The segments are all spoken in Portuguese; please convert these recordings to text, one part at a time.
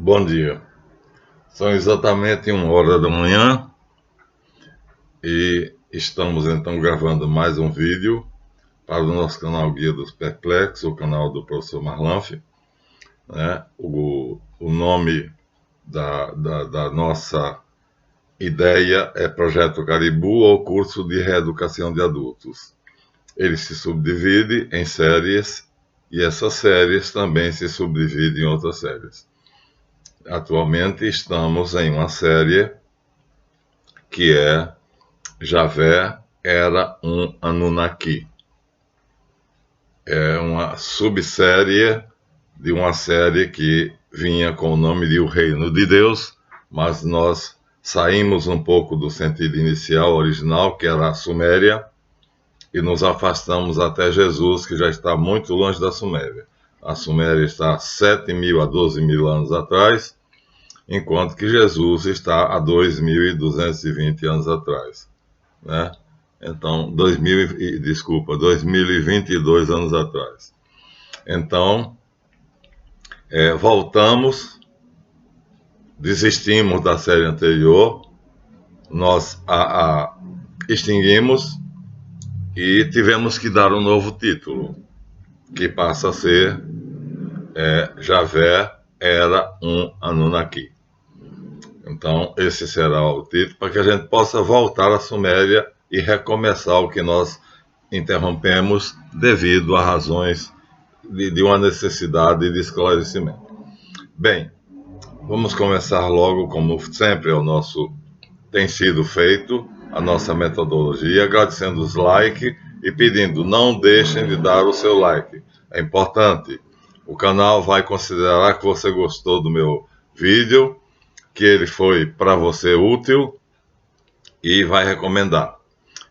Bom dia. São exatamente 1 hora da manhã e estamos então gravando mais um vídeo para o nosso canal Guia dos Perplexos, o canal do professor Marlanf, né? O nome da nossa ideia é Projeto Caribu ou Curso de Reeducação de Adultos. Ele se subdivide em séries e essas séries também se subdividem em outras séries. Atualmente estamos em uma série que é Javé era um Anunnaki. É uma subsérie de uma série que vinha com o nome de O Reino de Deus, mas nós saímos um pouco do sentido inicial, original, que era a Suméria, e nos afastamos até Jesus, que já está muito longe da Suméria. A Suméria está há 7.000 a 12.000 anos atrás, enquanto que Jesus está há 2.220 anos atrás, né? Então, 2022 anos atrás. Então, voltamos, desistimos da série anterior, nós a extinguimos e tivemos que dar um novo título, que passa a ser Javé era um Anunnaki. Então, esse será o título, para que a gente possa voltar à Suméria e recomeçar o que nós interrompemos devido a razões de uma necessidade de esclarecimento. Bem, vamos começar logo, como sempre tem sido feito, a nossa metodologia, agradecendo os likes e pedindo, não deixem de dar o seu like. É importante, o canal vai considerar que você gostou do meu vídeo, que ele foi para você útil e vai recomendar.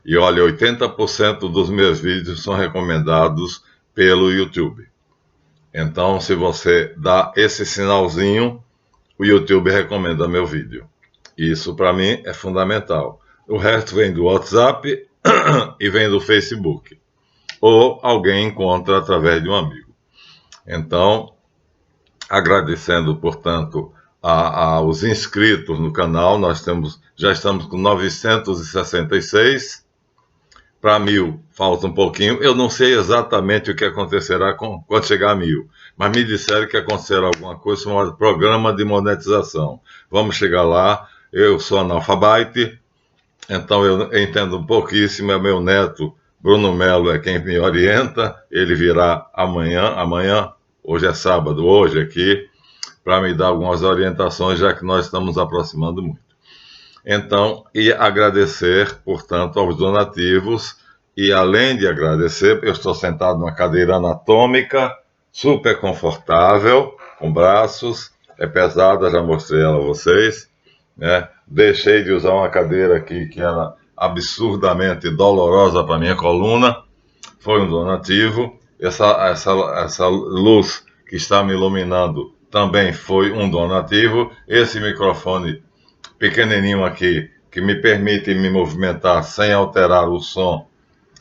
E olha, 80% dos meus vídeos são recomendados pelo YouTube. Então, se você dá esse sinalzinho, o YouTube recomenda meu vídeo. Isso para mim é fundamental. O resto vem do WhatsApp e vem do Facebook. Ou alguém encontra através de um amigo. Então, agradecendo, portanto, aos inscritos no canal, já estamos com 966, para 1.000 falta um pouquinho, eu não sei exatamente o que acontecerá quando chegar a 1.000, mas me disseram que acontecerá alguma coisa chamada programa de monetização. Vamos chegar lá, eu sou analfabete, então eu entendo pouquíssimo, é meu neto, Bruno Melo, é quem me orienta, ele virá amanhã, hoje é sábado, hoje aqui, para me dar algumas orientações, já que nós estamos aproximando muito. Então, e agradecer, portanto, aos donativos, e além de agradecer, eu estou sentado numa cadeira anatômica, super confortável, com braços, é pesada, já mostrei ela a vocês, né? Deixei de usar uma cadeira aqui que era absurdamente dolorosa para minha coluna, foi um donativo, essa luz que está me iluminando também foi um donativo. Esse microfone pequenininho aqui, que me permite me movimentar sem alterar o som,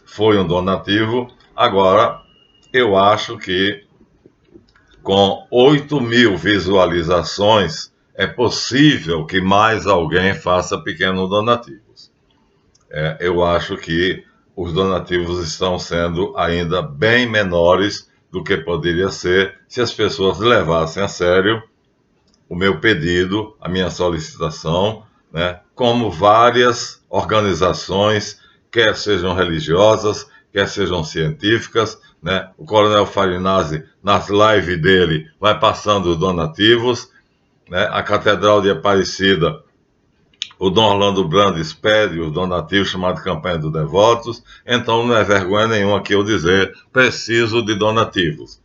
foi um donativo. Agora, eu acho que com 8.000 visualizações, é possível que mais alguém faça pequenos donativos. Eu acho que os donativos estão sendo ainda bem menores do que poderia ser se as pessoas levassem a sério o meu pedido, a minha solicitação, né? Como várias organizações, quer sejam religiosas, quer sejam científicas, né? O Coronel Farinazzi, nas lives dele, vai passando os donativos, né? A Catedral de Aparecida, o Dom Orlando Brandes pede os donativos, chamado Campanha dos Devotos. Então não é vergonha nenhuma que eu dizer, preciso de donativos,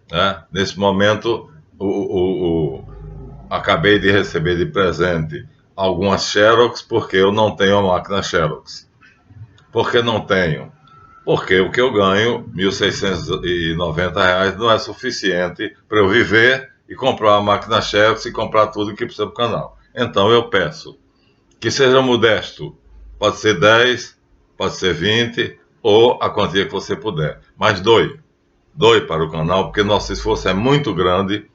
né? Nesse momento, acabei de receber de presente algumas Xerox, porque eu não tenho a máquina Xerox. Por que não tenho? Porque o que eu ganho, R$ 1.690, não é suficiente para eu viver e comprar uma máquina Xerox e comprar tudo que precisa para o canal. Então eu peço que seja modesto. Pode ser 10, pode ser 20, ou a quantia que você puder. Mas doe para o canal, porque nosso esforço é muito grande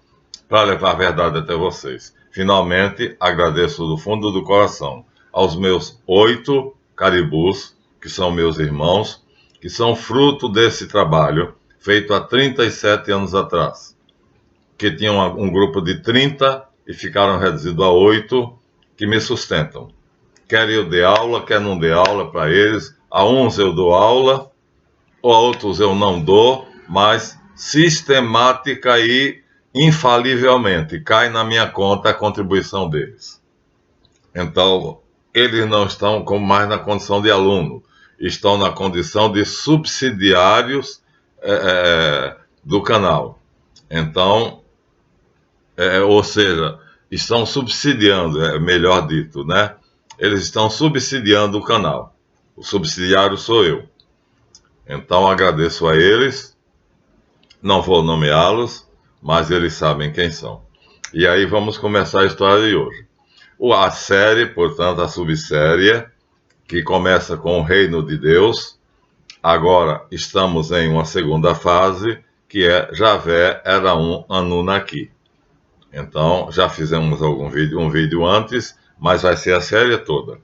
para levar a verdade até vocês. Finalmente, agradeço do fundo do coração aos meus 8 caribus, que são meus irmãos, que são fruto desse trabalho feito há 37 anos atrás, que tinham um grupo de 30 e ficaram reduzidos a 8 que me sustentam. Quer eu dê aula, quer não dê aula para eles. A uns eu dou aula, a outros eu não dou, mas sistemática e infalivelmente cai na minha conta a contribuição deles. Então, eles não estão mais na condição de aluno, estão na condição de subsidiários do canal. Então, ou seja, estão subsidiando, melhor dito, né? Eles estão subsidiando o canal. O subsidiário sou eu. Então, agradeço a eles. Não vou nomeá-los, mas eles sabem quem são. E aí vamos começar a história de hoje. A série, portanto, a subsérie, que começa com o Reino de Deus. Agora estamos em uma segunda fase, que é Javé era um Anunnaki. Então, já fizemos um vídeo antes, mas vai ser a série toda.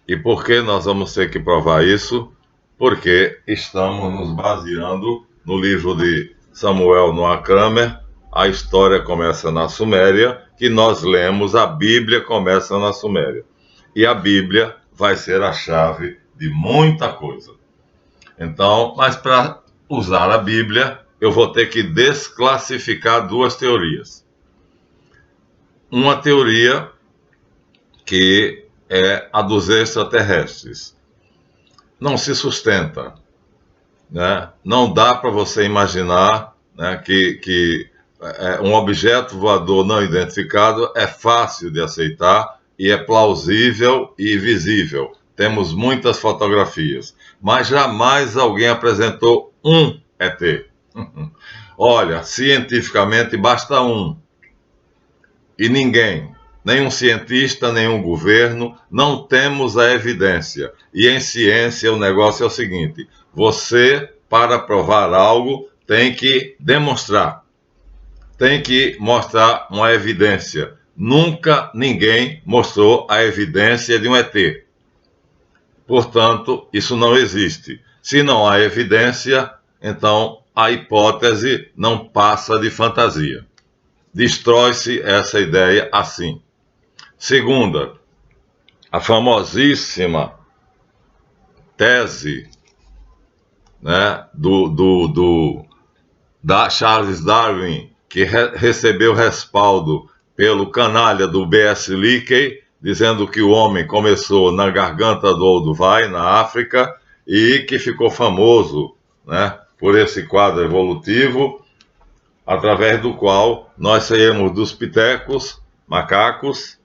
E por que nós vamos ter que provar isso? Porque estamos nos baseando no livro de Samuel Noah Kramer. A história começa na Suméria, que nós lemos, a Bíblia começa na Suméria. E a Bíblia vai ser a chave de muita coisa. Então, mas para usar a Bíblia, eu vou ter que desclassificar 2 teorias. Uma teoria que é a dos extraterrestres. Não se sustenta, né? Não dá para você imaginar, né, que um objeto voador não identificado é fácil de aceitar e é plausível e visível. Temos muitas fotografias, mas jamais alguém apresentou um ET. Olha, cientificamente basta um. E ninguém, nenhum cientista, nenhum governo, não temos a evidência. E em ciência o negócio é o seguinte: você, para provar algo, tem que demonstrar. Tem que mostrar uma evidência. Nunca ninguém mostrou a evidência de um ET. Portanto, isso não existe. Se não há evidência, então a hipótese não passa de fantasia. Destrói-se essa ideia assim. Segunda, a famosíssima tese, né, da Charles Darwin, que recebeu respaldo pelo canalha do B.S. Leakey, dizendo que o homem começou na garganta do Olduvai, na África, e que ficou famoso, né, por esse quadro evolutivo, através do qual nós saímos dos pitecos, macacos.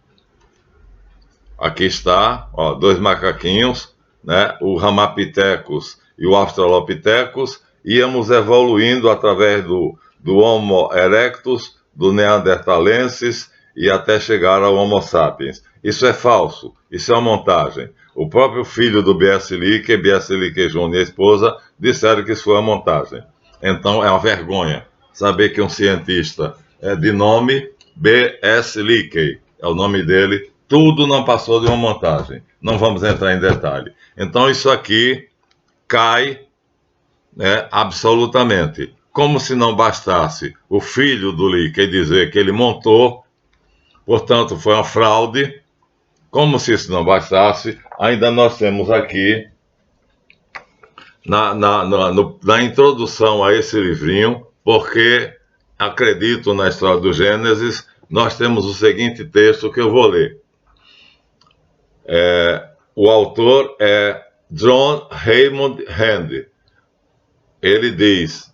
Aqui está, ó, 2 macaquinhos, né, o Ramapithecus e o Australopithecus, íamos evoluindo através do Homo erectus, do Neanderthalensis e até chegar ao Homo sapiens. Isso é falso, isso é uma montagem. O próprio filho do B.S. Leakey, B.S. Leakey Jr. e a esposa, disseram que isso foi uma montagem. Então é uma vergonha saber que um cientista de nome B.S. Leakey, é o nome dele, tudo não passou de uma montagem. Não vamos entrar em detalhe. Então isso aqui cai, né, absolutamente. Como se não bastasse o filho do Leakey dizer que ele montou, portanto foi uma fraude. Como se isso não bastasse, ainda nós temos aqui, na introdução a esse livrinho, porque acredito na história do Gênesis, nós temos o seguinte texto que eu vou ler. O autor é John Raymond Hand. Ele diz: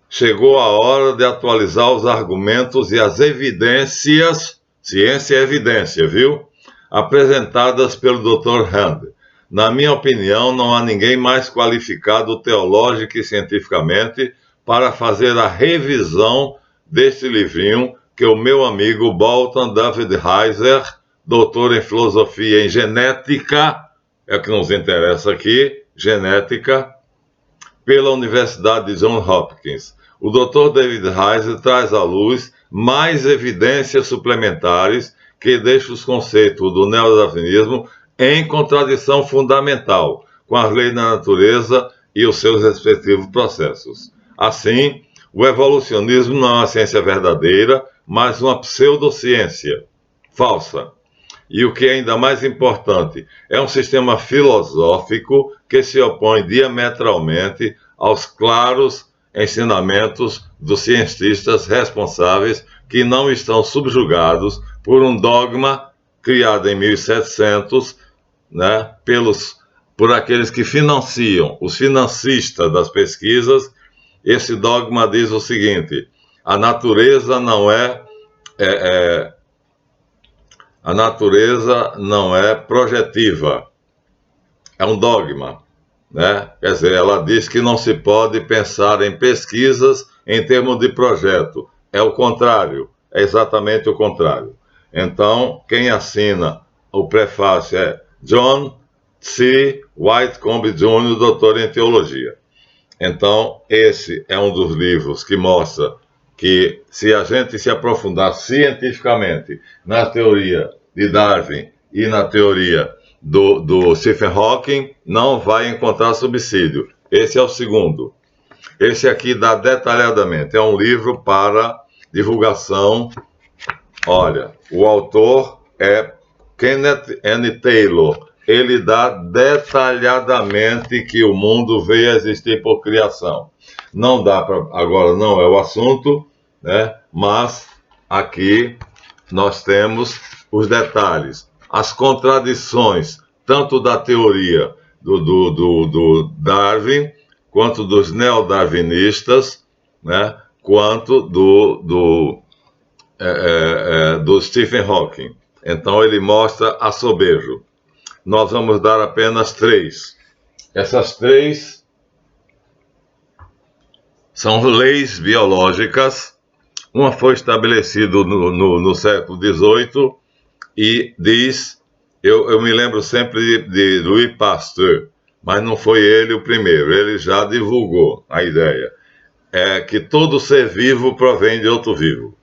chegou a hora de atualizar os argumentos e as evidências, ciência é evidência, viu? Apresentadas pelo Dr. Hand. Na minha opinião, não há ninguém mais qualificado teológica e cientificamente para fazer a revisão deste livrinho que o meu amigo Bolton David Heiser, doutor em filosofia e em genética, é o que nos interessa aqui, genética, pela Universidade de Johns Hopkins. O Dr. David Heiser traz à luz mais evidências suplementares que deixam os conceitos do neodarwinismo em contradição fundamental com as leis da natureza e os seus respectivos processos. Assim, o evolucionismo não é uma ciência verdadeira, mas uma pseudociência falsa. E o que é ainda mais importante, é um sistema filosófico que se opõe diametralmente aos claros ensinamentos dos cientistas responsáveis que não estão subjugados por um dogma criado em 1700, né, por aqueles que financiam, os financistas das pesquisas. Esse dogma diz o seguinte: a natureza não é projetiva. É um dogma, né? Quer dizer, ela diz que não se pode pensar em pesquisas em termos de projeto. É o contrário, é exatamente o contrário. Então, quem assina o prefácio é John C. Whitcomb Jr., doutor em teologia. Então, esse é um dos livros que mostra que, se a gente se aprofundar cientificamente na teoria de Darwin e na teoria do Stephen Hawking, não vai encontrar subsídio. Esse é o segundo. Esse aqui dá detalhadamente. É um livro para divulgação. Olha, o autor é Kenneth N. Taylor. Ele dá detalhadamente que o mundo veio a existir por criação. Não dá para... Agora não é o assunto, né? Mas aqui nós temos os detalhes, as contradições, tanto da teoria do Darwin, quanto dos neodarwinistas, né? Quanto do Stephen Hawking. Então ele mostra a soberbo. Nós vamos dar apenas 3. Essas 3 são leis biológicas. Uma foi estabelecida no século XVIII e diz, eu me lembro sempre de Louis Pasteur, mas não foi ele o primeiro, ele já divulgou a ideia, é que todo ser vivo provém de outro vivo.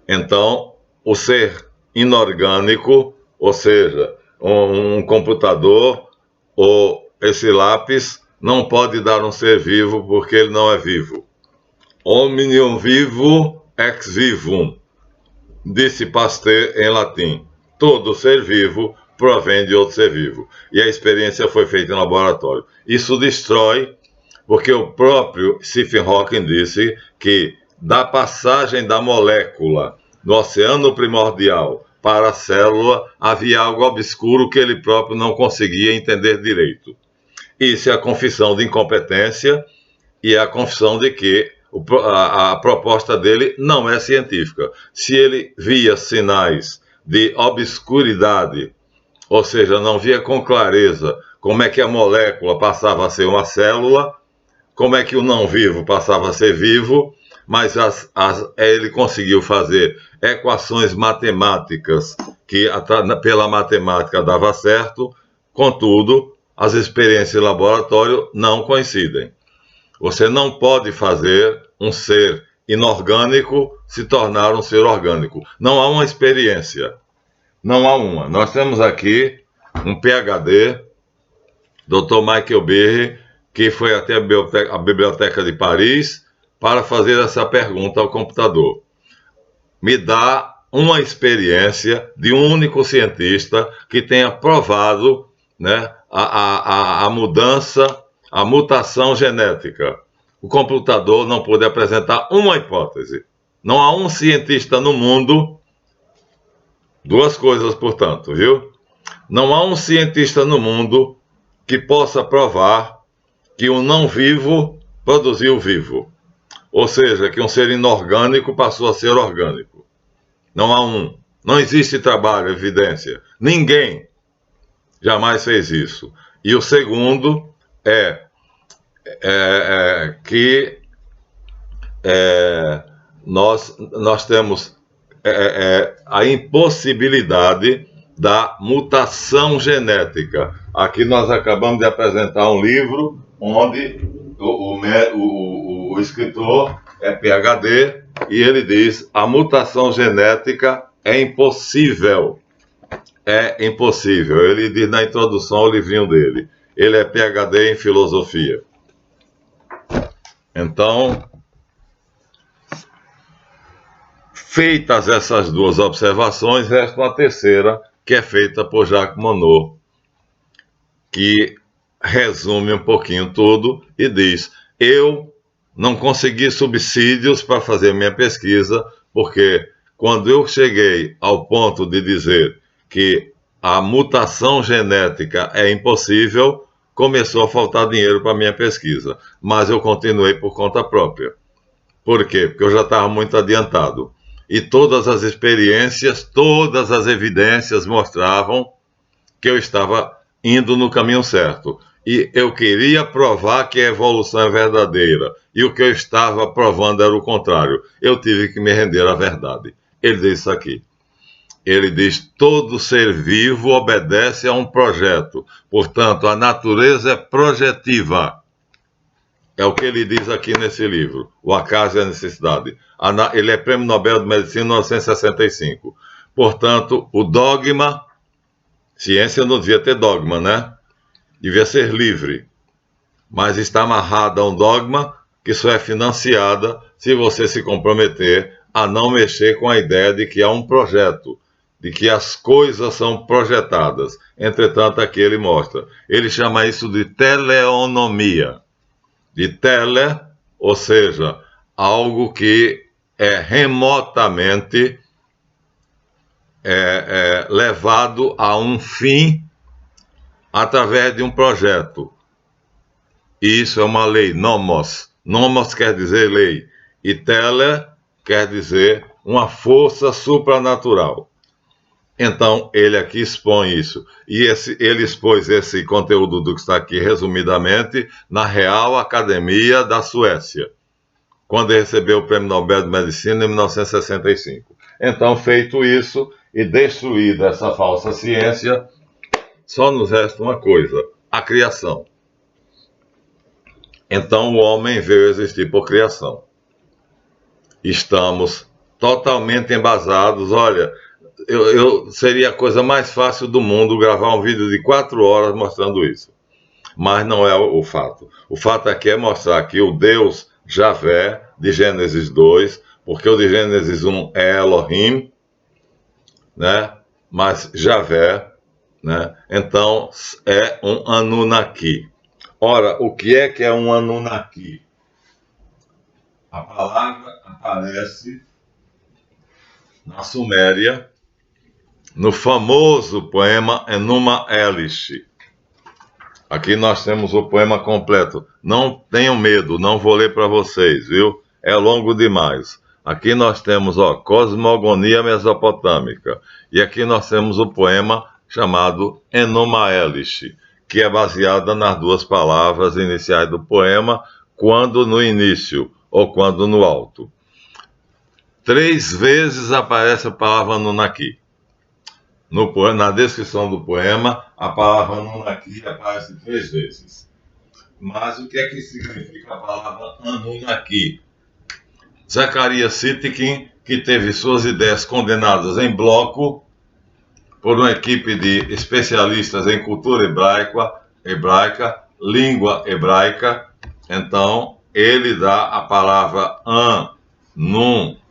Então, o ser inorgânico, ou seja, um computador ou esse lápis, não pode dar um ser vivo porque ele não é vivo. Omnium vivo ex vivum, disse Pasteur em latim. Todo ser vivo provém de outro ser vivo. E a experiência foi feita em laboratório. Isso destrói, porque o próprio Stephen Hawking disse que da passagem da molécula no oceano primordial para a célula, havia algo obscuro que ele próprio não conseguia entender direito. Isso é a confissão de incompetência e a confissão de que a proposta dele não é científica. Se ele via sinais de obscuridade, ou seja, não via com clareza como é que a molécula passava a ser uma célula, como é que o não vivo passava a ser vivo, mas ele conseguiu fazer equações matemáticas que pela matemática dava certo, contudo, as experiências em laboratório não coincidem. Você não pode fazer um ser inorgânico se tornar um ser orgânico. Não há uma experiência. Não há uma. Nós temos aqui um PhD, Dr. Michael Behe, que foi até a Biblioteca de Paris para fazer essa pergunta ao computador. Me dá uma experiência de um único cientista que tenha provado, né, a mudança, a mutação genética. O computador não pôde apresentar uma hipótese. Não há um cientista no mundo, duas coisas, portanto, viu? Não há um cientista no mundo que possa provar que o não vivo produziu vivo. Ou seja, que um ser inorgânico passou a ser orgânico. Não há um. Não existe trabalho, evidência. Ninguém jamais fez isso. E o segundo que nós temos a impossibilidade da mutação genética. Aqui nós acabamos de apresentar um livro onde o escritor é PhD e ele diz: a mutação genética é impossível. É impossível. Ele diz na introdução ao livrinho dele. Ele é PhD em filosofia. Então, feitas essas duas observações, resta uma terceira, que é feita por Jacques Monod, que resume um pouquinho tudo e diz: eu não consegui subsídios para fazer minha pesquisa, porque quando eu cheguei ao ponto de dizer que a mutação genética é impossível, começou a faltar dinheiro para minha pesquisa. Mas eu continuei por conta própria. Por quê? Porque eu já estava muito adiantado. E todas as experiências, todas as evidências mostravam que eu estava indo no caminho certo. E eu queria provar que a evolução é verdadeira. E o que eu estava provando era o contrário. Eu tive que me render à verdade. Ele diz isso aqui. Ele diz: todo ser vivo obedece a um projeto. Portanto, a natureza é projetiva. É o que ele diz aqui nesse livro, O Acaso e a Necessidade. Ele é Prêmio Nobel de Medicina em 1965. Portanto, o dogma, ciência não devia ter dogma, né? Devia ser livre. Mas está amarrada a um dogma que só é financiada se você se comprometer a não mexer com a ideia de que há um projeto, de que as coisas são projetadas. Entretanto, aqui ele mostra. Ele chama isso de teleonomia. De tele, ou seja, algo que é remotamente levado a um fim através de um projeto. E isso é uma lei, nomos. Nomos quer dizer lei. E tele quer dizer uma força supranatural. Então, ele aqui expõe isso. E ele expôs esse conteúdo do que está aqui, resumidamente, na Real Academia da Suécia, quando ele recebeu o Prêmio Nobel de Medicina em 1965. Então, feito isso e destruída essa falsa ciência, só nos resta uma coisa: a criação. Então, o homem veio existir por criação. Estamos totalmente embasados. Olha, seria a coisa mais fácil do mundo gravar um vídeo de 4 horas mostrando isso. Mas não é o fato. O fato aqui é mostrar que o Deus Javé, de Gênesis 2, porque o de Gênesis 1 é Elohim, né? Mas Javé, né? Então, é um Anunnaki. Ora, o que é um Anunnaki? A palavra aparece na Suméria, no famoso poema Enuma Elish. Aqui nós temos o poema completo. Não tenham medo, não vou ler para vocês, viu? É longo demais. Aqui nós temos, Cosmogonia Mesopotâmica. E aqui nós temos o poema chamado Enuma Elish, que é baseada nas duas palavras iniciais do poema, quando no início ou quando no alto. 3 vezes aparece a palavra Anunnaki. Na descrição do poema, a palavra Anunnaki aparece 3 vezes. Mas o que é que significa a palavra Anunnaki? Zacarias Sitchin, que teve suas ideias condenadas em bloco por uma equipe de especialistas em cultura hebraica, língua hebraica, então ele dá a palavra Anunnaki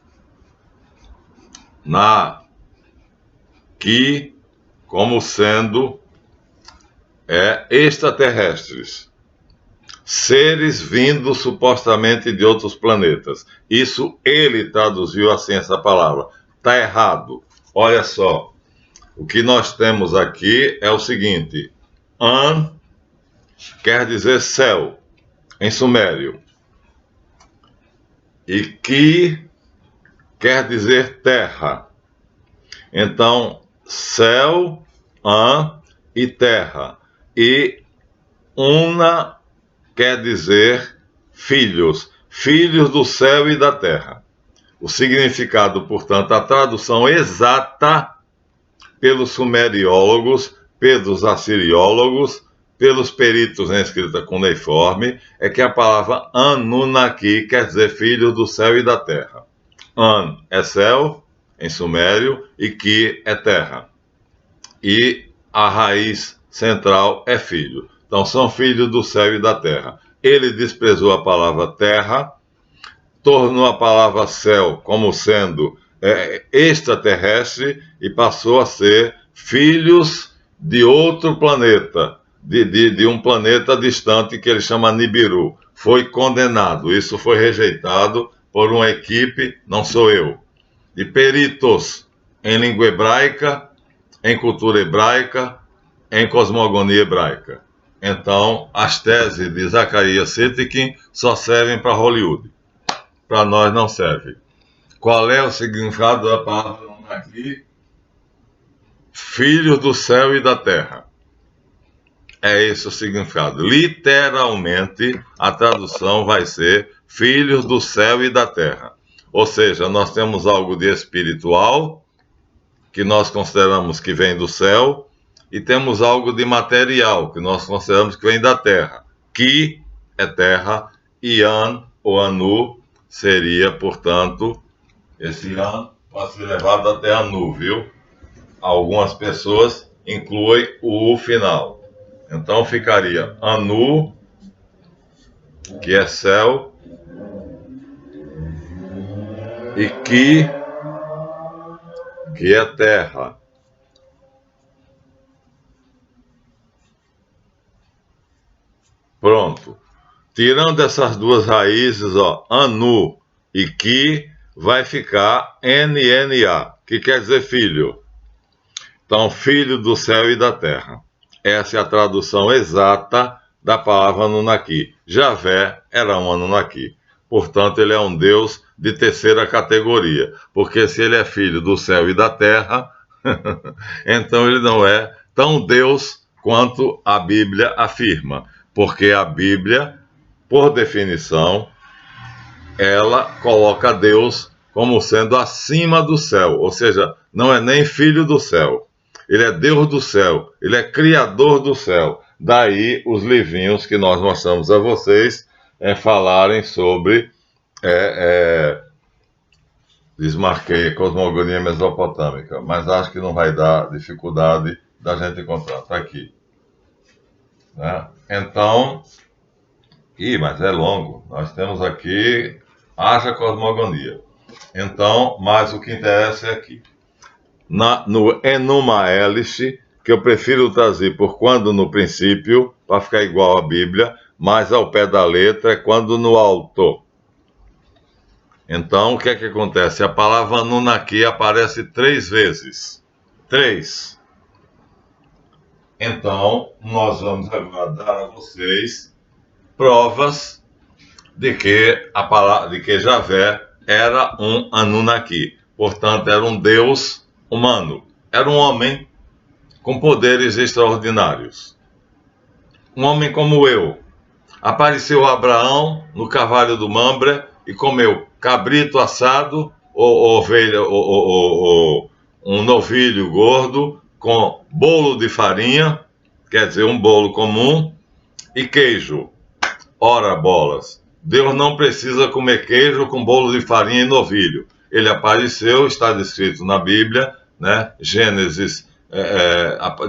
como sendo extraterrestres, seres vindos supostamente de outros planetas. Isso ele traduziu assim essa palavra. Está errado. Olha só, o que nós temos aqui é o seguinte: An quer dizer céu, em sumério, e Ki quer dizer terra. Então, céu, An e terra. E Una quer dizer filhos, filhos do céu e da terra. O significado, portanto, a tradução exata pelos sumeriólogos, pelos assiriólogos, pelos peritos em escrita cuneiforme, é que a palavra Anunnaki quer dizer filho do céu e da terra. An é céu, em sumério, e Ki é terra. E a raiz central é filho. Então, são filhos do céu e da terra. Ele desprezou a palavra terra, tornou a palavra céu como sendo extraterrestre e passou a ser filhos de outro planeta, de um planeta distante que ele chama Nibiru. Foi condenado, isso foi rejeitado por uma equipe, não sou eu, de peritos em língua hebraica, em cultura hebraica, em cosmogonia hebraica. Então, as teses de Zacarias Sitchin só servem para Hollywood. Para nós não serve. Qual é o significado da palavra aqui? Filhos do céu e da terra. É esse o significado. Literalmente, a tradução vai ser filhos do céu e da terra. Ou seja, nós temos algo de espiritual, que nós consideramos que vem do céu, e temos algo de material, que nós consideramos que vem da terra. Ki é terra, e An, ou Anu, seria, portanto, esse An pode ser levado até Anu, viu? Algumas pessoas incluem o U final. Então ficaria Anu, que é céu, e Ki, que é terra. Pronto. Tirando essas duas raízes, ó, Anu e Ki, vai ficar NNA, que quer dizer filho. Então, filho do céu e da terra. Essa é a tradução exata da palavra Anunnaki. Javé era um Anunnaki. Portanto, ele é um Deus de terceira categoria. Porque se ele é filho do céu e da terra, então ele não é tão Deus quanto a Bíblia afirma. Porque a Bíblia, por definição, ela coloca Deus como sendo acima do céu. Ou seja, não é nem filho do céu. Ele é Deus do céu. Ele é criador do céu. Daí os livrinhos que nós mostramos a vocês falarem sobre... desmarquei cosmogonia mesopotâmica, mas acho que não vai dar dificuldade da gente encontrar. Está aqui. Né? Então, mas é longo. Nós temos aqui, haja cosmogonia. Então, mas o que interessa é aqui. No Enuma Elish, que eu prefiro trazer por quando no princípio, para ficar igual à Bíblia, mas ao pé da letra é quando no alto. Então, o que é que acontece? A palavra Anunnaki aparece 3 vezes. 3. Então, nós vamos agora dar a vocês provas de que Javé era um Anunnaki. Portanto, era um Deus humano. Era um homem com poderes extraordinários. Um homem como eu. Apareceu Abraão no cavalo do Mamre e comeu cabrito assado, ou ovelha, ou um novilho gordo, com bolo de farinha, quer dizer, um bolo comum, e queijo. Ora, bolas, Deus não precisa comer queijo com bolo de farinha e novilho. Ele apareceu, está descrito na Bíblia, né? Gênesis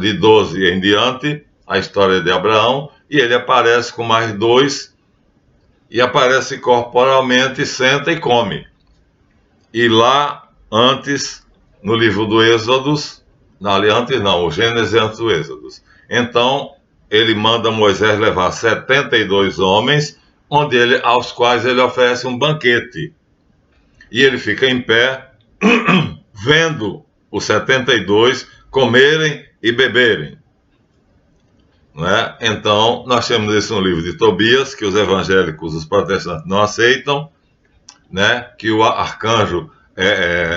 de 12 em diante, a história de Abraão, e ele aparece com mais 2, e aparece corporalmente, senta e come. E lá, antes, no livro do Êxodos, o Gênesis antes do Êxodos. Então, ele manda Moisés levar 72 homens, aos quais ele oferece um banquete. E ele fica em pé, vendo os 72 comerem e beberem. Né? Então, nós temos isso no livro de Tobias, que os evangélicos, os protestantes não aceitam, né? Que o arcanjo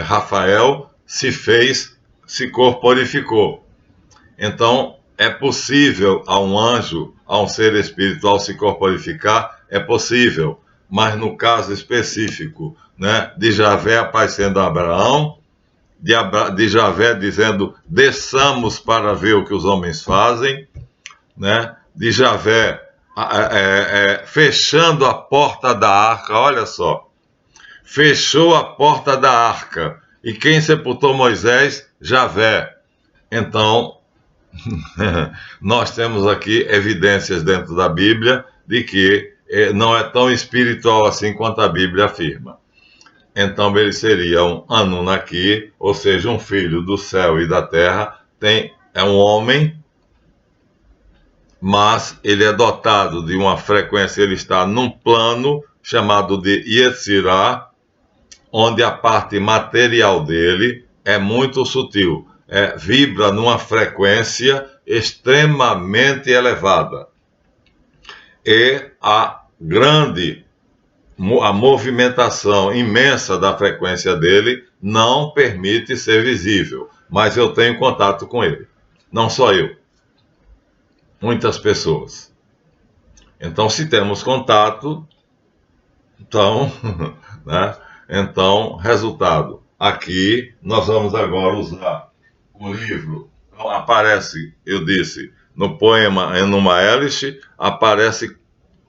Rafael se corporificou. Então, é possível a um anjo, a um ser espiritual se corporificar, é possível, mas no caso específico, né, de Javé aparecendo a Abraão, de Javé dizendo, desçamos para ver o que os homens fazem, né, de Javé fechando a porta da arca, olha só, fechou a porta da arca. E quem sepultou Moisés? Javé. Então, nós temos aqui evidências dentro da Bíblia de que não é tão espiritual assim quanto a Bíblia afirma. Então ele seria um Anunnaki, ou seja, um filho do céu e da terra, é um homem, mas ele é dotado de uma frequência, ele está num plano chamado de Yetzirah, onde a parte material dele é muito sutil, vibra numa frequência extremamente elevada. E a movimentação imensa da frequência dele não permite ser visível, mas eu tenho contato com ele. Não só eu, muitas pessoas. Então, se temos contato, então, né? Então, resultado. Aqui nós vamos agora usar o livro. Então, aparece, eu disse, no poema Enuma Elish, aparece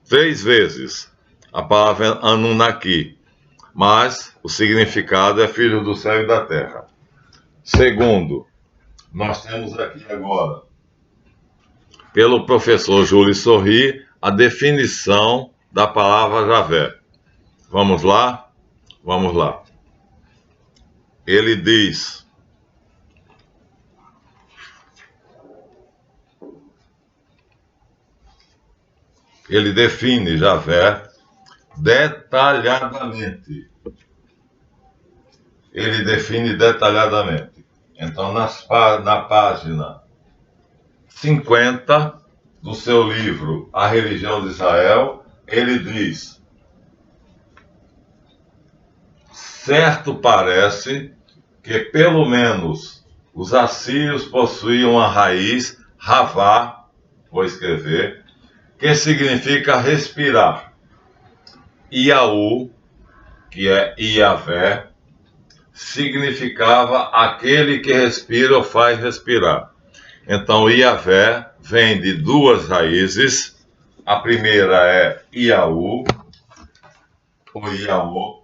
3 vezes a palavra Anunnaki, mas o significado é filho do céu e da terra. Segundo, nós temos aqui agora, pelo professor Júlio Sorri, a definição da palavra Javé. Vamos lá? Vamos lá. Ele diz: ele define Javé detalhadamente. Ele define detalhadamente. Então, na página 50 do seu livro A Religião de Israel, ele diz: certo parece que pelo menos os assírios possuíam a raiz Havá, vou escrever, que significa respirar. Iaú, que é Iavé, significava aquele que respira ou faz respirar. Então, Iavé vem de 2 raízes. A primeira é Iaú, ou Iaú.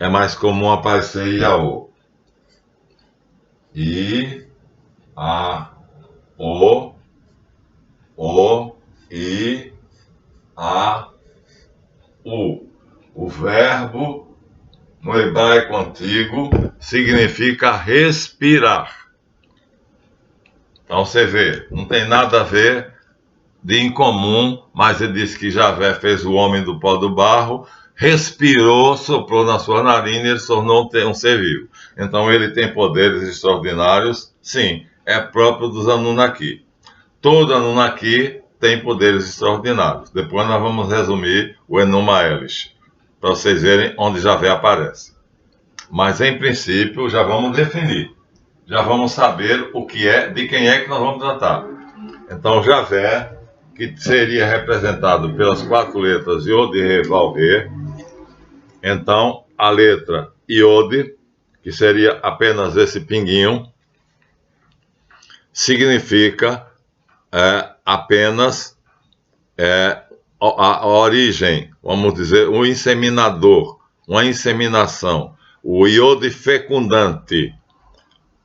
É mais comum aparecer Iaú. I, A, O, I, A, U. O verbo no hebraico antigo significa respirar. Então você vê, não tem nada a ver de incomum, mas ele diz que Javé fez o homem do pó do barro, respirou, soprou na sua narina e ele se tornou um ser vivo. Então ele tem poderes extraordinários, sim, é próprio dos Anunnaki. Todo Anunnaki tem poderes extraordinários. Depois nós vamos resumir o Enuma Elish, para vocês verem onde Javé aparece. Mas em princípio já vamos definir, já vamos saber o que é, de quem é que nós vamos tratar. Então Javé, que seria representado pelas 4 letras Yod, Re, Vav, Re. Então a letra Yod, que seria apenas esse pinguinho, significa apenas a origem, vamos dizer, um inseminador, uma inseminação. O Yod fecundante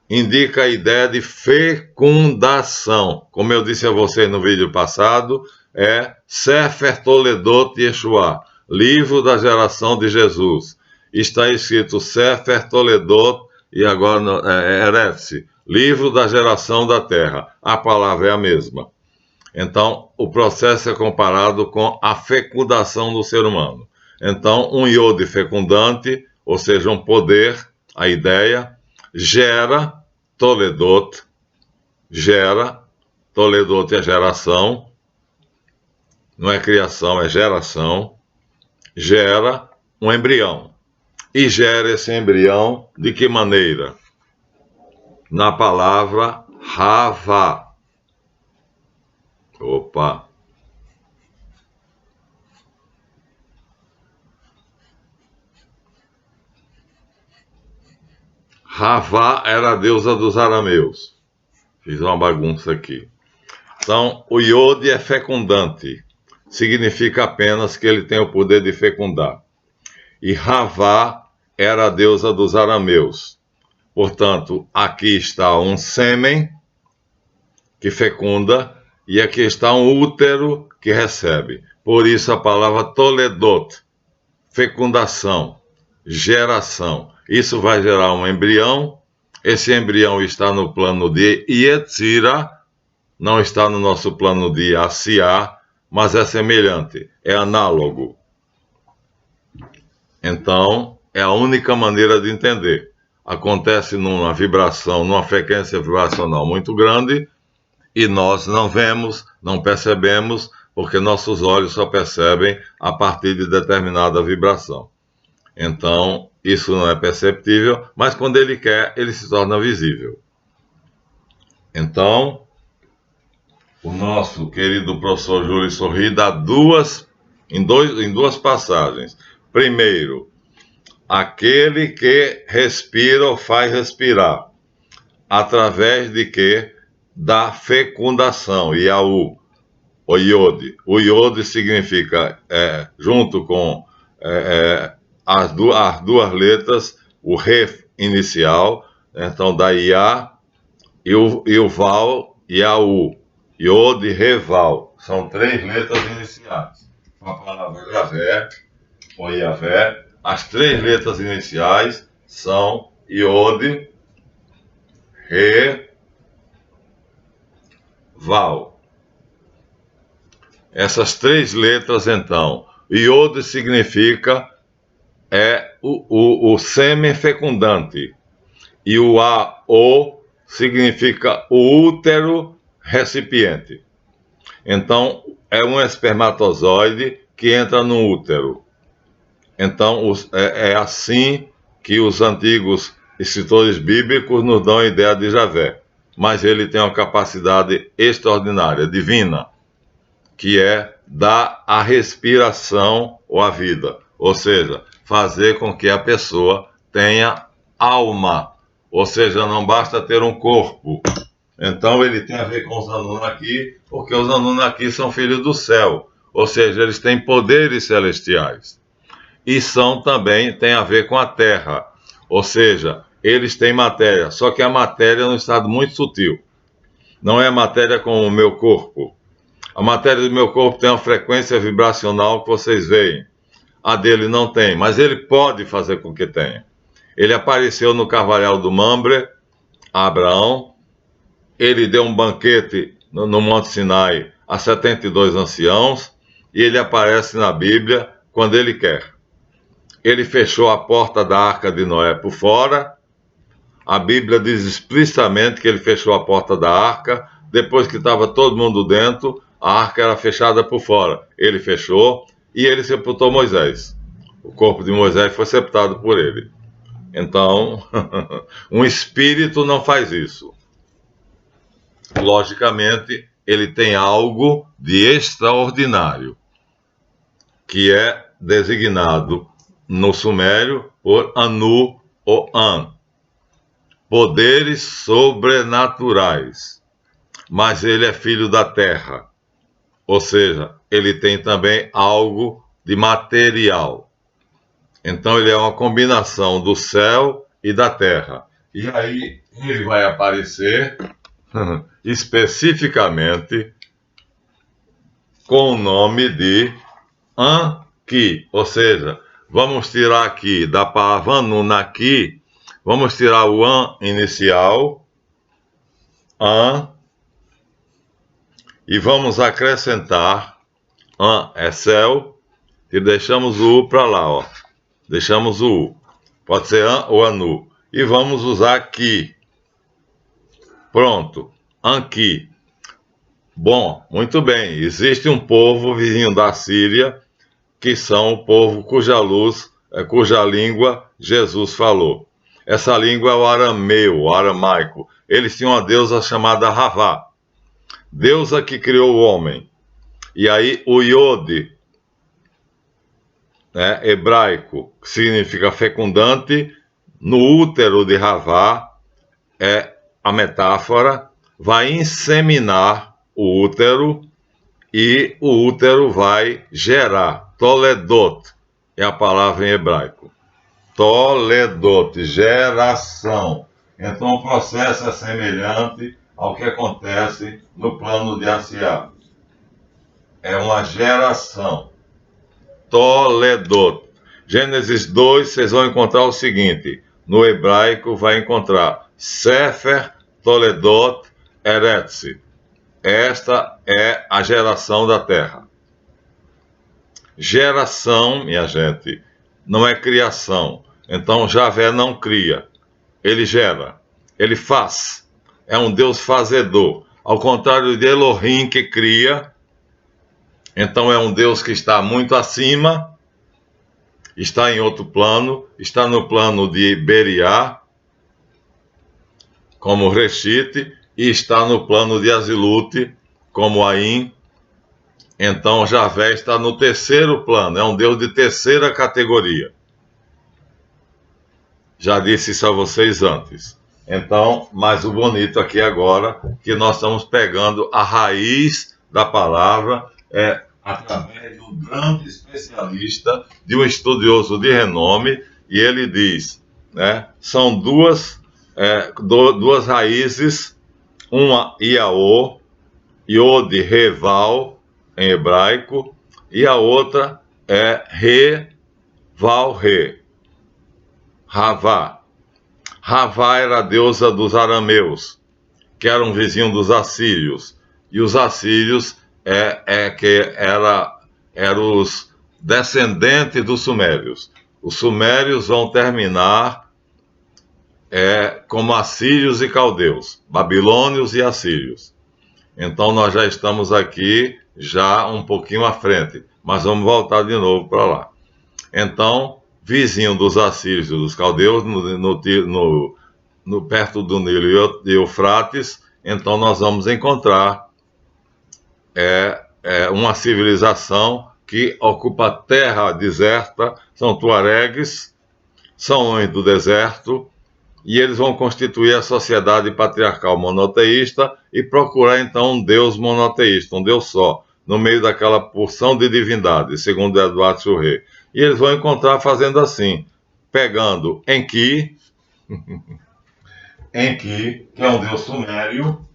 indica a ideia de fecundação. Como eu disse a vocês no vídeo passado, é Sefer Toledot Yeshua, livro da geração de Jesus. Está escrito Sefer Toledot e agora Eretz, livro da geração da terra. A palavra é a mesma. Então, o processo é comparado com a fecundação do ser humano. Então, um Yod fecundante, ou seja, um poder, a ideia, gera Toledot é geração, não é criação, é geração, gera um embrião. E gera esse embrião de que maneira? Na palavra Havá. Opa! Havá era a deusa dos arameus. Fiz uma bagunça aqui. Então, o Yod é fecundante. significa apenas que ele tem o poder de fecundar. E Ravá era a deusa dos arameus. Portanto, aqui está um sêmen que fecunda e aqui está um útero que recebe. Por isso a palavra Toledot, fecundação, geração. Isso vai gerar um embrião. Esse embrião está no plano de Yetzirah, não está no nosso plano de Asiá, mas é semelhante, é análogo. Então, é a única maneira de entender. Acontece numa vibração, numa frequência vibracional muito grande, e nós não vemos, não percebemos, porque nossos olhos só percebem a partir de determinada vibração. Então, isso não é perceptível, mas quando ele quer, ele se torna visível. Então, o nosso querido professor Júlio Sorri dá em duas passagens. Primeiro, aquele que respira ou faz respirar, através de quê? Da fecundação, Yahu, o Iode. O Iode significa, junto com as duas letras, o Re inicial, então da Iá, e o Val, Yahu. Iode, Reval. São 3 letras iniciais. A palavra Yavé, ou Yavé, as 3 letras iniciais são Iode, Re, Val. Essas 3 letras, então, Iode significa o sêmen fecundante. E o A-O significa o útero recipiente. Então, é um espermatozoide que entra no útero. Então, é assim que os antigos escritores bíblicos nos dão a ideia de Javé. Mas ele tem uma capacidade extraordinária, divina, que é dar a respiração ou a vida. Ou seja, fazer com que a pessoa tenha alma. Ou seja, não basta ter um corpo. Então ele tem a ver com os Anunnaki, porque os Anunnaki são filhos do céu, ou seja, eles têm poderes celestiais. E tem a ver com a Terra, ou seja, eles têm matéria, só que a matéria é um estado muito sutil. Não é matéria como o meu corpo. A matéria do meu corpo tem uma frequência vibracional que vocês veem. A dele não tem, mas ele pode fazer com que tenha. Ele apareceu no Carvalhal do Mambre, a Abraão. Ele deu um banquete no Monte Sinai a 72 anciãos e ele aparece na Bíblia quando ele quer. Ele fechou a porta da Arca de Noé por fora. A Bíblia diz explicitamente que ele fechou a porta da Arca. Depois que estava todo mundo dentro, a Arca era fechada por fora. Ele fechou e ele sepultou Moisés. O corpo de Moisés foi sepultado por ele. Então, um espírito não faz isso. Logicamente, ele tem algo de extraordinário, que é designado no sumério por Anu ou An, poderes sobrenaturais, mas ele é filho da terra, ou seja, ele tem também algo de material. Então ele é uma combinação do céu e da terra. E aí ele vai aparecer especificamente com o nome de Anki, ou seja, vamos tirar aqui da palavra Anunnaki, vamos tirar o An inicial, An, e vamos acrescentar An é céu, e deixamos o U para lá, ó. Deixamos o U. Pode ser An ou Anu. E vamos usar Ki. Pronto, Anki. Bom, muito bem. Existe um povo vizinho da Síria, que são o povo cuja língua Jesus falou. Essa língua é o arameu, o aramaico. Eles tinham uma deusa chamada Ravá, deusa que criou o homem. E aí o Iode, hebraico, que significa fecundante, no útero de Ravá, a metáfora, vai inseminar o útero e o útero vai gerar. Toledot é a palavra em hebraico. Toledot, geração. Então o processo é semelhante ao que acontece no plano de Asiá. É uma geração. Toledot. Gênesis 2, vocês vão encontrar o seguinte. No hebraico vai encontrar Sefer Toledot Eretz. Esta é a geração da terra. Geração, minha gente, não é criação. Então Javé não cria. Ele gera. Ele faz. É um Deus fazedor. Ao contrário de Elohim, que cria. Então é um Deus que está muito acima, está em outro plano, está no plano de Beriá, como Reshit, e está no plano de Azilute, como Aim. Então Javé está no terceiro plano, é um Deus de terceira categoria. Já disse isso a vocês antes. Então, mas o bonito aqui agora, que nós estamos pegando a raiz da palavra, através de um grande especialista, de um estudioso de renome, e ele diz, né, são duas raízes, uma Iaô, Yod, Reval, em hebraico, e a outra é Re, Val, Re, Ravá. Ravá era a deusa dos arameus, que era um vizinho dos assírios, e os assírios eram os descendentes dos sumérios. Os sumérios vão terminar como assírios e caldeus, babilônios e assírios. Então nós já estamos aqui, já um pouquinho à frente, mas vamos voltar de novo para lá. Então, vizinho dos assírios e dos caldeus, perto do Nilo e Eufrates, então nós vamos encontrar uma civilização que ocupa terra deserta, são tuaregues, são homens do deserto, e eles vão constituir a sociedade patriarcal monoteísta e procurar então um Deus monoteísta, um Deus só, no meio daquela porção de divindade, segundo Eduardo Churré. E eles vão encontrar fazendo assim, pegando Enki, que é um Deus sumério,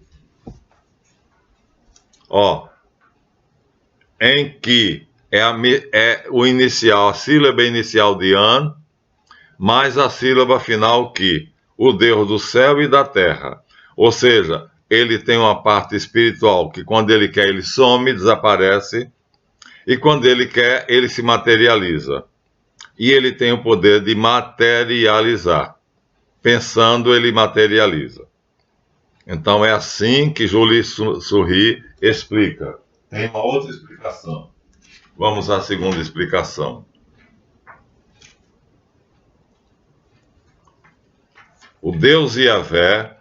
Enki é o inicial, a sílaba inicial de An, mais a sílaba final Ki, o Deus do céu e da terra. Ou seja, ele tem uma parte espiritual que quando ele quer ele some, desaparece, e quando ele quer ele se materializa. E ele tem o poder de materializar. Pensando, ele materializa. Então é assim que Julie Surri explica. Tem uma outra explicação. Vamos à segunda explicação. O Deus Yahvé,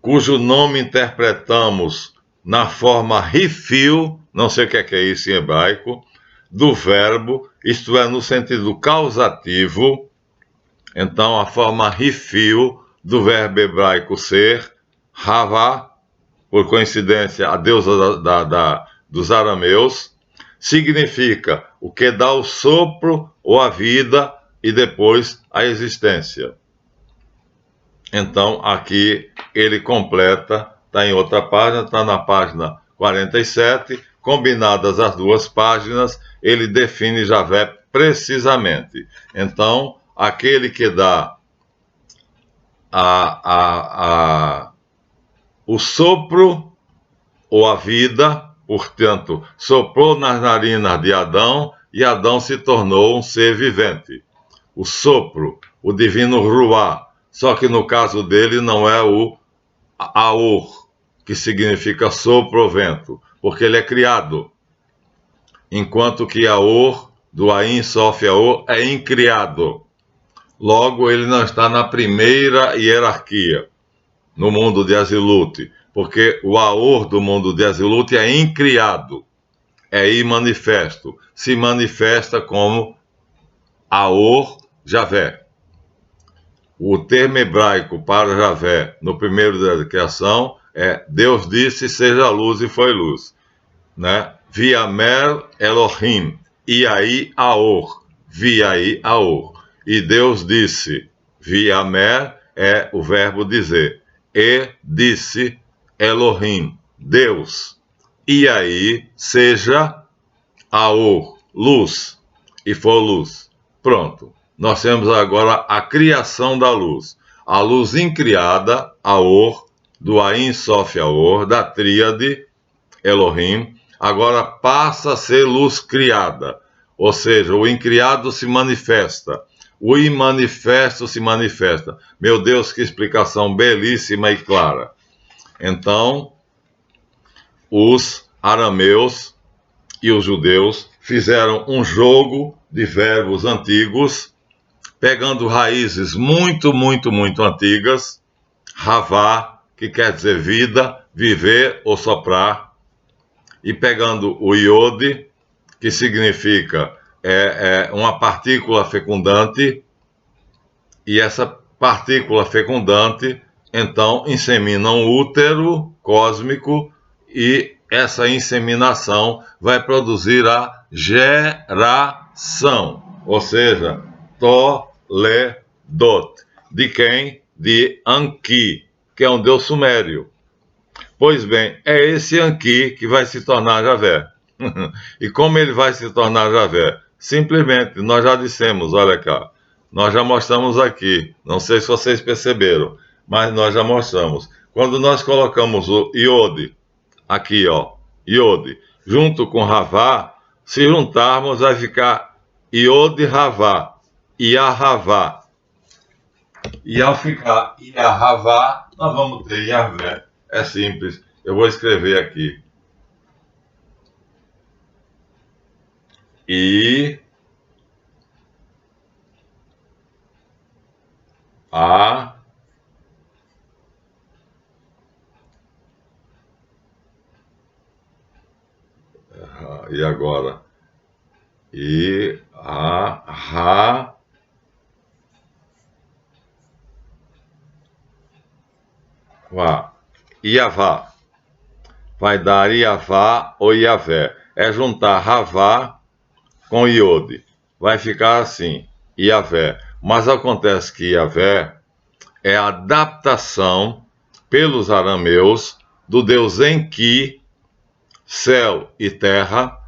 cujo nome interpretamos na forma rifil, não sei o que é isso em hebraico, do verbo, isto é, no sentido causativo. Então, a forma rifil do verbo hebraico ser, Havá, por coincidência, a deusa dos arameus, significa o que dá o sopro ou a vida e depois a existência. Então, aqui ele completa, está em outra página, está na página 47, combinadas as duas páginas, ele define Javé precisamente. Então, aquele que dá o sopro ou a vida, portanto, soprou nas narinas de Adão e Adão se tornou um ser vivente. O sopro, o divino Ruá, só que no caso dele não é o Aor, que significa sopro ou vento, porque ele é criado. Enquanto que Aor, do Ain, Sof, Aor, é incriado. Logo, ele não está na primeira hierarquia, no mundo de Azilute, porque o Aor do mundo de Azilute é incriado, é imanifesto, se manifesta como Aor Javé. O termo hebraico para Javé, no primeiro da criação, é Deus disse, seja luz, e foi luz. Né? Viamer Elohim, Iai Aor, Viai Aor. E Deus disse, Viamer é o verbo dizer, e disse Elohim, Deus, Iai seja Aor, luz, e for luz. Pronto, nós temos agora a criação da luz. A luz incriada, Aor, do Ain Sof Aor, da tríade Elohim, agora passa a ser luz criada. Ou seja, o incriado se manifesta, o imanifesto se manifesta. Meu Deus, que explicação belíssima e clara. Então, os arameus e os judeus fizeram um jogo de verbos antigos, pegando raízes muito antigas, ravá, que quer dizer vida, viver ou soprar, e pegando o iode, que significa uma partícula fecundante, e essa partícula fecundante, então, insemina um útero cósmico, e essa inseminação vai produzir a geração, ou seja, Toledot. De quem? De Anki, que é um deus sumério. Pois bem, é esse Anki que vai se tornar Javé. E como ele vai se tornar Javé? Simplesmente, nós já dissemos, olha cá, nós já mostramos aqui, não sei se vocês perceberam, mas nós já mostramos. Quando nós colocamos o iode, aqui ó, iode, junto com Ravá, se juntarmos vai ficar iode Ravá, Iahavá. E ao ficar Iahavá, nós vamos ter Yahvé. É simples, eu vou escrever aqui. E agora? Iavá. Vai dar Iavá ou Iavé. É juntar Ravá com Iode. Vai ficar assim, Iavé. Mas acontece que Iavé é a adaptação pelos arameus do deus Enki, céu e terra,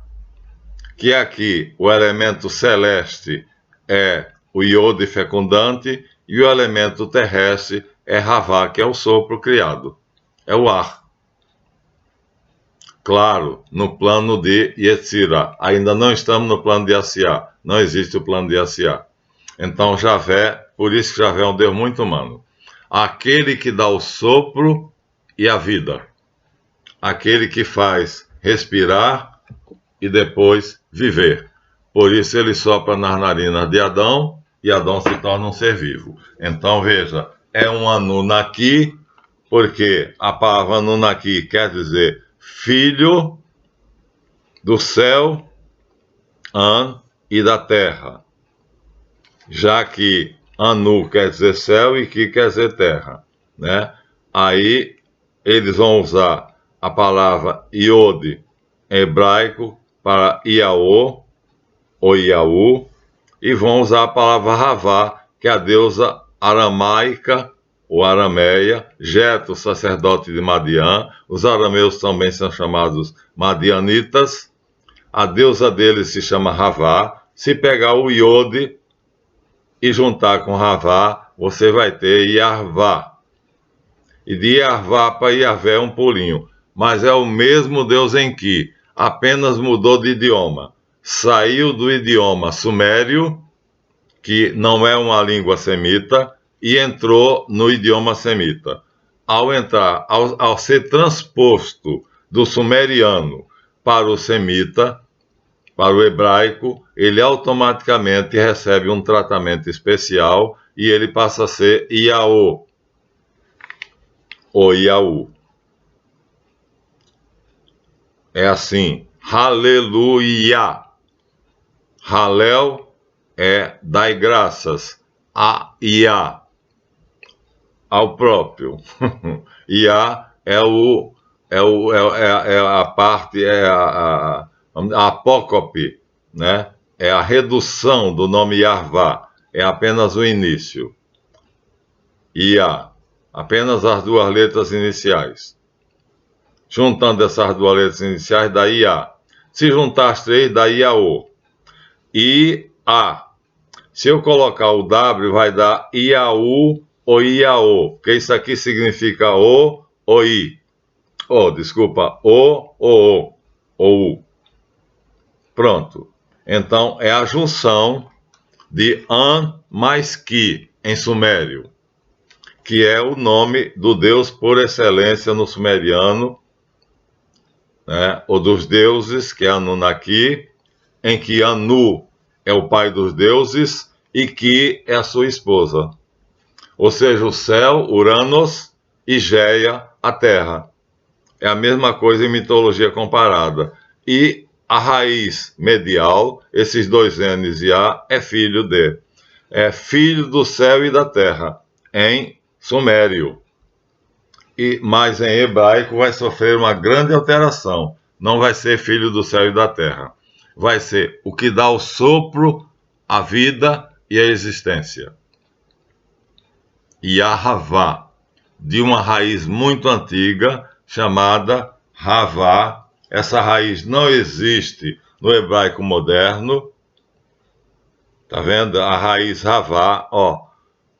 que aqui o elemento celeste é o iode fecundante e o elemento terrestre é Ravá, que é o sopro criado, é o ar. Claro, no plano de Yetzirah, ainda não estamos no plano de Asiá, não existe o plano de Asiá. Então Javé, por isso que Javé é um Deus muito humano. Aquele que dá o sopro e a vida. Aquele que faz respirar e depois viver. Por isso ele sopra nas narinas de Adão e Adão se torna um ser vivo. Então veja, é um Anunnaki, porque a palavra Anunnaki quer dizer filho do céu, An, e da terra. Já que Anu quer dizer céu e Ki quer dizer terra, né? Aí eles vão usar a palavra Iode em hebraico para Iaô ou Iaú, e vão usar a palavra Ravá, que é a deusa aramaica ou arameia, Jeto, sacerdote de Madian. Os arameus também são chamados madianitas. A deusa deles se chama Ravá. Se pegar o Iode e juntar com Ravá, você vai ter Iarvá. E de Iarvá para Iarvé é um pulinho. Mas é o mesmo Deus Enki, apenas mudou de idioma. Saiu do idioma sumério, que não é uma língua semita, e entrou no idioma semita. Ao ser transposto do sumeriano para o semita, para o hebraico, ele automaticamente recebe um tratamento especial e ele passa a ser Iaô, ou Iaú. É assim, Aleluia. Halel é dai graças, a Iá, ao próprio. Iá é a parte, A apócope, né? É a redução do nome Yarvá, é apenas o início. Ia, apenas as duas letras iniciais. Juntando essas duas letras iniciais, dá Ia. Se juntar as três, dá Iaô. I, A. Se eu colocar o W, vai dar Iaú ou Iaô, porque isso aqui significa o ou I. Oh, desculpa, o ou U. Pronto. Então, é a junção de An mais Ki, em sumério, que é o nome do Deus por excelência no sumeriano, né? Ou dos deuses, que é Anunnaki, em que Anu é o pai dos deuses e Ki é a sua esposa. Ou seja, o céu, Uranos, e Geia, a terra. É a mesma coisa em mitologia comparada. E a raiz medial, esses dois N's e A, é filho de. É filho do céu e da terra, em sumério. Mas em hebraico vai sofrer uma grande alteração. Não vai ser filho do céu e da terra. Vai ser o que dá o sopro, a vida e a existência. Yahavá, de uma raiz muito antiga, chamada Havá. Essa raiz não existe no hebraico moderno. Tá vendo? A raiz Havá, ó.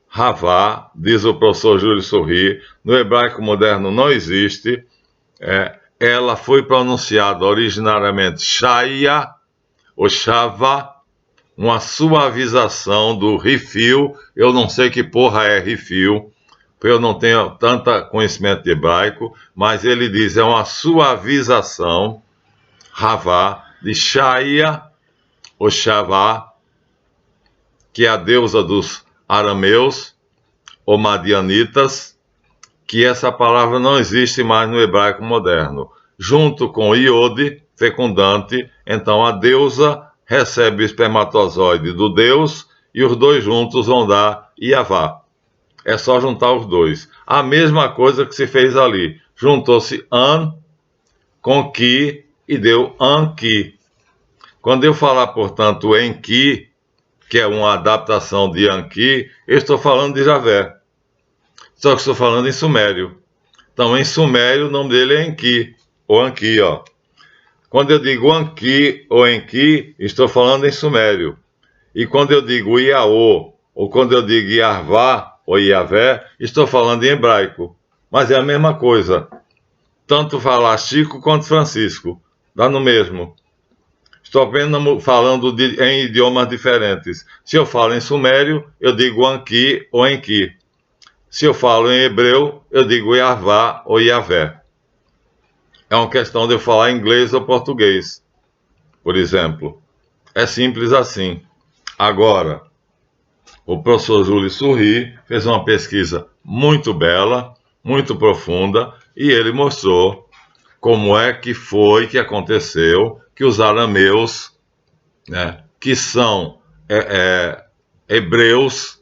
Havá, diz o professor Júlio Sorri, no hebraico moderno não existe. Ela foi pronunciada originariamente Shaya, ou Shava, uma suavização do rifil. Eu não sei que porra é rifil, porque eu não tenho tanto conhecimento de hebraico, mas ele diz, é uma suavização, Havá, de Shaya, ou Shavá, que é a deusa dos arameus, ou madianitas, que essa palavra não existe mais no hebraico moderno. Junto com Iode, fecundante, então a deusa recebe o espermatozoide do deus e os dois juntos vão dar Iavá. É só juntar os dois. A mesma coisa que se fez ali. Juntou-se An com Ki e deu Anki. Quando eu falar, portanto, Enki, que é uma adaptação de Anki, eu estou falando de Javé. Só que estou falando em sumério. Então, em sumério, o nome dele é Enki, ou Anki, ó. Quando eu digo Anki ou Enki, estou falando em sumério. E quando eu digo Iaô, ou quando eu digo Yarvá ou Iavé, estou falando em hebraico. Mas é a mesma coisa. Tanto falar Chico quanto Francisco. Dá no mesmo. Estou apenas falando em idiomas diferentes. Se eu falo em sumério, eu digo Anki ou Enki. Se eu falo em hebreu, eu digo Yarvá ou Yavé. É uma questão de eu falar inglês ou português, por exemplo. É simples assim. Agora, o professor Júlio Sorri fez uma pesquisa muito bela, muito profunda, e ele mostrou como é que foi que aconteceu que os arameus, né, que são hebreus,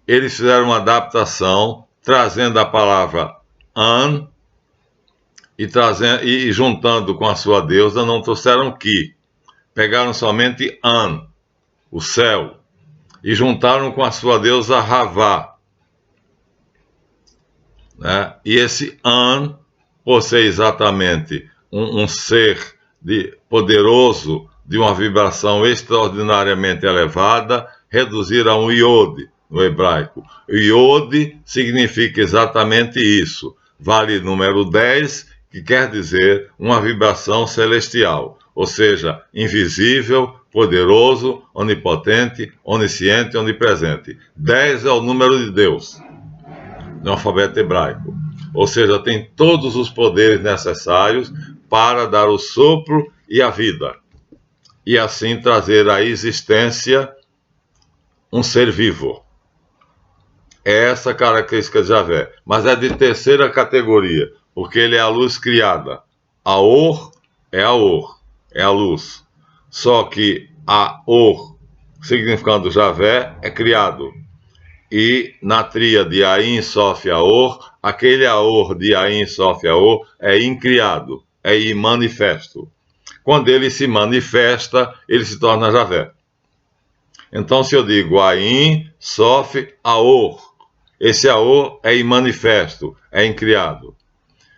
eles fizeram uma adaptação, trazendo a palavra An, e juntando com a sua deusa, não trouxeram Ki. Pegaram somente An, o céu, e juntaram com a sua deusa Havá. Né? E esse An, por ser exatamente um ser poderoso, de uma vibração extraordinariamente elevada, reduzir a um Iode, no hebraico. Iode significa exatamente isso. Vale número 10, que quer dizer uma vibração celestial, ou seja, invisível, poderoso, onipotente, onisciente, onipresente. 10 é o número de Deus, no alfabeto hebraico. Ou seja, tem todos os poderes necessários para dar o sopro e a vida, e assim trazer à existência um ser vivo. É essa a característica de Javé, mas é de terceira categoria, porque ele é a luz criada. Aor é Aor, é a luz. Só que Aor, significando Javé, é criado. E na tríade Ain, Sof, Aor, aquele Aor de Ain, Sof, Aor é incriado, é imanifesto. quando ele se manifesta, ele se torna Javé. Então, se eu digo Ain, Sof, Aor, esse Aor é imanifesto, é incriado.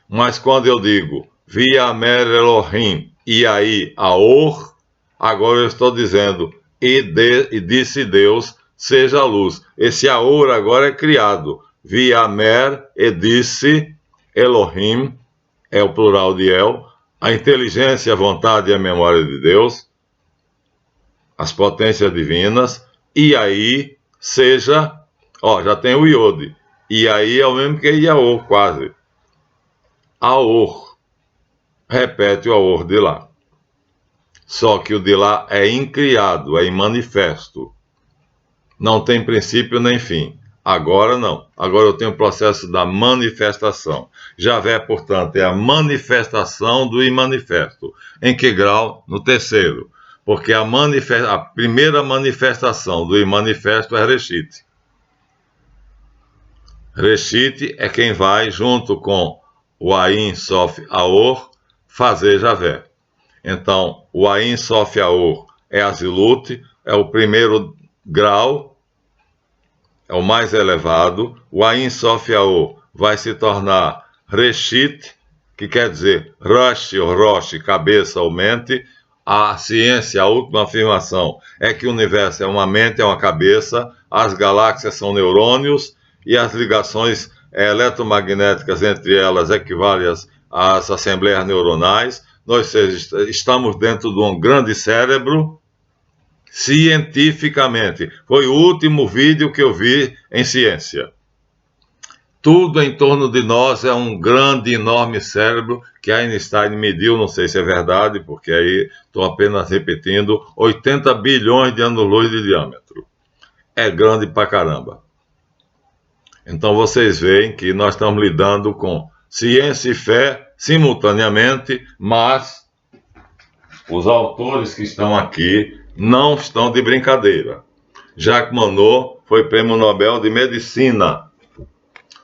Mas quando eu digo Viamer Elohim, e aí Aor, agora eu estou dizendo e disse Deus, seja a luz. Esse Aor agora é criado. Viamer e disse Elohim, é o plural de El, a inteligência, a vontade e a memória de Deus, as potências divinas, e aí seja, já tem o Iode, e aí é o mesmo que Iaor, quase. Aor, repete o Aor de lá. Só que o de lá é incriado, é imanifesto. Não tem princípio nem fim. Agora não. Agora eu tenho o processo da manifestação. Javé, portanto, é a manifestação do imanifesto. Em que grau? No terceiro. Porque a primeira manifestação do imanifesto é Reshit. Reshit é quem vai, junto com o Ain, Sof, Aor, fazer Javé. Então, o Ain, Sof, Aor é Azilut, é o primeiro grau, é o mais elevado. O Ain, Sof, Aor vai se tornar Reshit, que quer dizer Rosh ou Rosh, cabeça ou mente. A ciência, a última afirmação, é que o universo é uma mente, é uma cabeça, as galáxias são neurônios e as ligações eletromagnéticas entre elas equivalem às assembleias neuronais. Nós estamos dentro de um grande cérebro, cientificamente. Foi o último vídeo que eu vi em ciência. Tudo em torno de nós é um grande, enorme cérebro que Einstein mediu, não sei se é verdade, porque aí estou apenas repetindo, 80 bilhões de anos-luz de diâmetro. É grande pra caramba. Então vocês veem que nós estamos lidando com ciência e fé simultaneamente, mas os autores que estão aqui não estão de brincadeira. Jacques Monod foi prêmio Nobel de Medicina,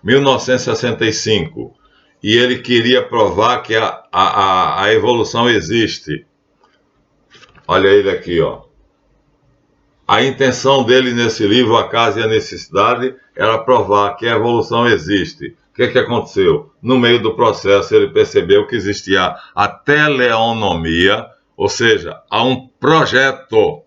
1965, e ele queria provar que a evolução existe. Olha ele aqui, ó. A intenção dele nesse livro, A Casa e a Necessidade, era provar que a evolução existe. O que aconteceu? No meio do processo, ele percebeu que existia a teleonomia, ou seja, há um projeto.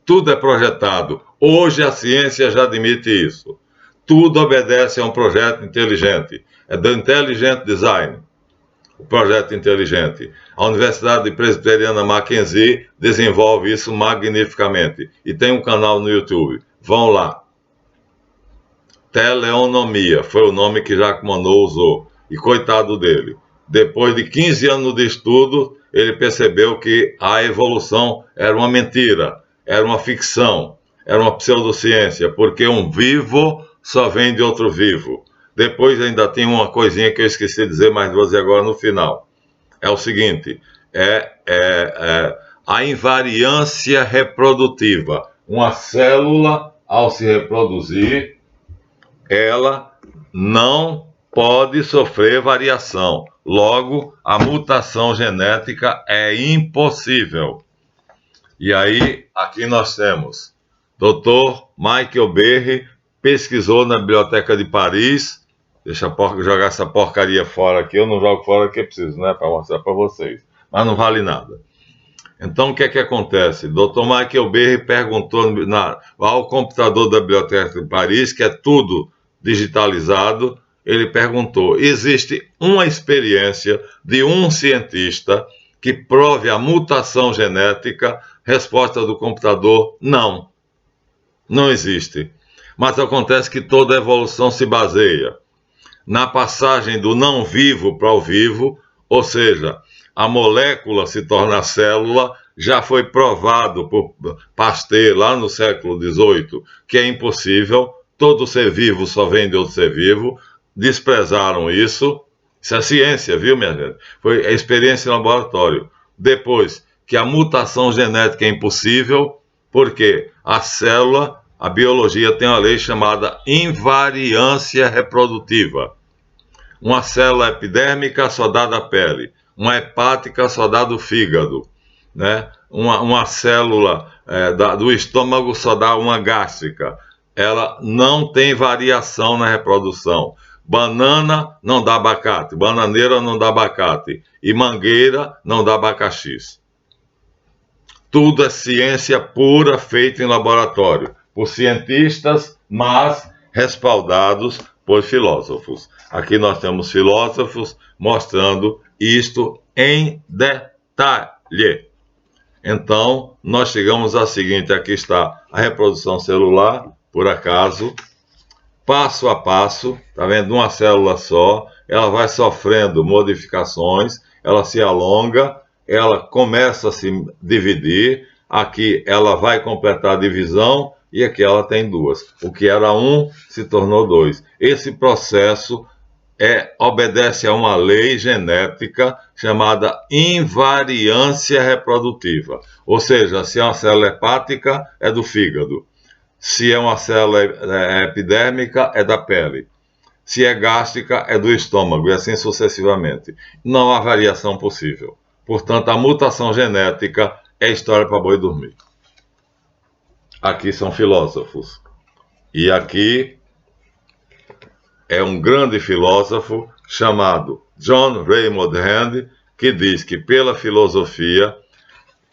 Tudo é projetado. Hoje a ciência já admite isso. Tudo obedece a um projeto inteligente. É do Intelligent Design, o projeto inteligente. A Universidade Presbiteriana Mackenzie desenvolve isso magnificamente. E tem um canal no YouTube. Vão lá. Teleonomia foi o nome que Jacques Monod usou. E coitado dele. Depois de 15 anos de estudo, ele percebeu que a evolução era uma mentira, era uma ficção, era uma pseudociência, porque um vivo só vem de outro vivo. Depois ainda tem uma coisinha que eu esqueci de dizer, mas vou dizer agora no final. É o seguinte, a invariância reprodutiva. Uma célula, ao se reproduzir, ela não pode sofrer variação. Logo, a mutação genética é impossível. E aí, aqui nós temos Dr. Michael Berry, pesquisou na Biblioteca de Paris. Deixa eu jogar essa porcaria fora aqui. Eu não jogo fora porque preciso, né? Para mostrar para vocês. Mas não vale nada. Então, o que acontece? Dr. Michael Berry perguntou ao computador da Biblioteca de Paris, que é tudo digitalizado, ele perguntou, existe uma experiência de um cientista que prove a mutação genética? Resposta do computador, não. Não existe. Mas acontece que toda evolução se baseia na passagem do não vivo para o vivo, ou seja, a molécula se torna célula. Já foi provado por Pasteur lá no século XVIII que é impossível, todo ser vivo só vem de outro ser vivo, desprezaram isso. Isso é ciência, viu, minha gente? Foi a experiência em laboratório. Depois, que a mutação genética é impossível, porque a célula, a biologia tem uma lei chamada invariância reprodutiva. Uma célula epidérmica só dá da pele, uma hepática só dá do fígado, né? Uma célula do estômago só dá uma gástrica. Ela não tem variação na reprodução. Banana não dá abacate, bananeira não dá abacate, e mangueira não dá abacaxis. Tudo é ciência pura feita em laboratório, por cientistas, mas respaldados por filósofos. Aqui nós temos filósofos mostrando isto em detalhe. Então, nós chegamos ao seguinte, aqui está a reprodução celular, por acaso, passo a passo, está vendo? Uma célula só, ela vai sofrendo modificações, ela se alonga, ela começa a se dividir, aqui ela vai completar a divisão e aqui ela tem duas. O que era um se tornou dois. Esse processo obedece a uma lei genética chamada invariância reprodutiva. Ou seja, se é uma célula hepática, é do fígado. Se é uma célula epidérmica, é da pele. Se é gástrica, é do estômago, e assim sucessivamente. Não há variação possível. Portanto, a mutação genética é história para boi dormir. Aqui são filósofos. E aqui é um grande filósofo chamado John Raymond Rand, que diz que pela filosofia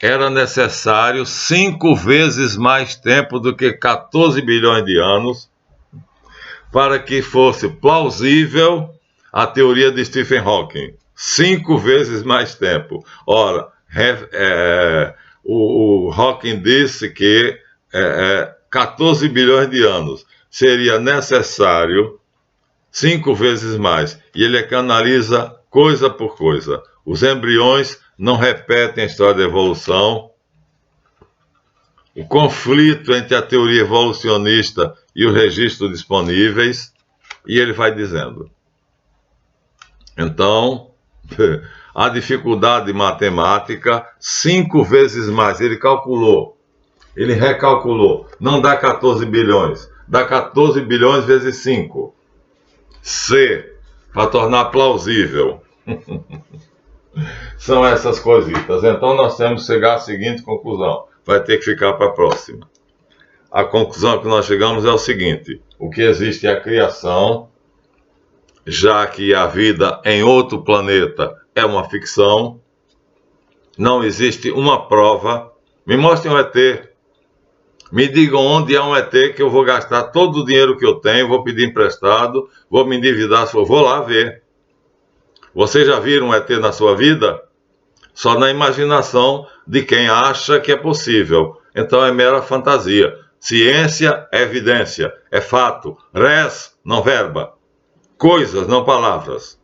era necessário 5 vezes mais tempo do que 14 bilhões de anos para que fosse plausível a teoria de Stephen Hawking. 5 vezes mais tempo. Ora, o Hawking disse que 14 bilhões de anos seria necessário 5 vezes mais. E ele analisa coisa por coisa. Os embriões não repetem a história da evolução. O conflito entre a teoria evolucionista e o registro disponíveis. E ele vai dizendo. Então, a dificuldade matemática, 5 vezes mais. Ele calculou. Ele recalculou. Não dá 14 bilhões. Dá 14 bilhões vezes 5. C, para tornar plausível. São essas coisitas. Então nós temos que chegar à seguinte conclusão. Vai ter que ficar para a próxima. A conclusão que nós chegamos é o seguinte. O que existe é a criação, já que a vida em outro planeta é uma ficção. Não existe uma prova. Me mostrem um ET. Me digam onde é um ET que eu vou gastar todo o dinheiro que eu tenho, vou pedir emprestado, vou me endividar, vou lá ver. Vocês já viram um ET na sua vida? Só na imaginação de quem acha que é possível. Então é mera fantasia. Ciência é evidência, é fato. Res, não verba. Coisas, não palavras.